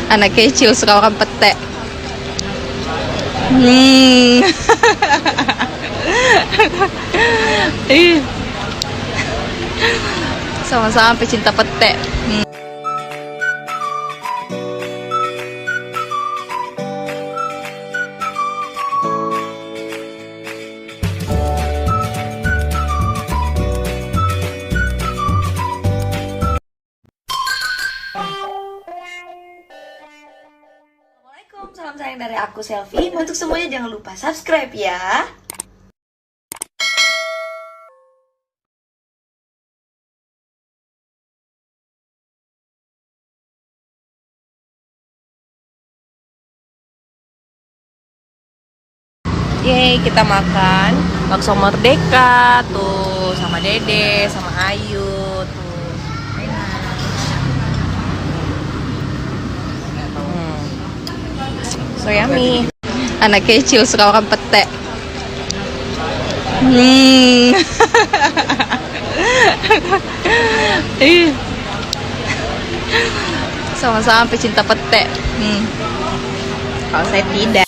Anak kecil suka makan pete. Ih. Sama-sama pecinta pete. Assalamualaikum, salam sayang dari aku Selfie. Untuk semuanya jangan lupa subscribe ya. Yeay, kita makan bakso merdeka tuh sama Dede, sama Ayu tuh. Enak. So yummy. Anak kecil suka makan pete. Ih. Sama-sama pecinta pete. Kalau saya tidak.